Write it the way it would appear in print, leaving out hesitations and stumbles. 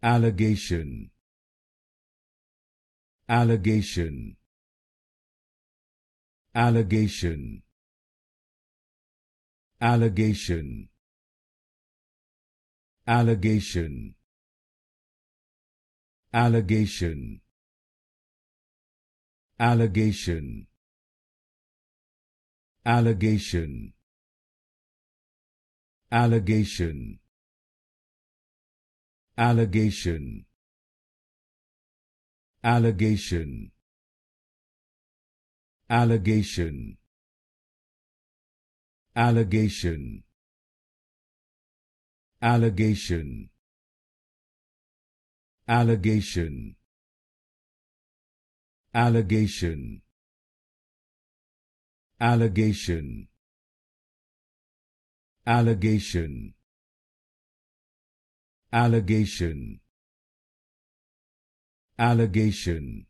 Alligation, alligation, alligation, alligation, alligation, alligation, alligation, alligation, alligation, alligation, alligation, alligation, alligation, alligation, alligation, alligation, alligation, alligation, alligation, alligation,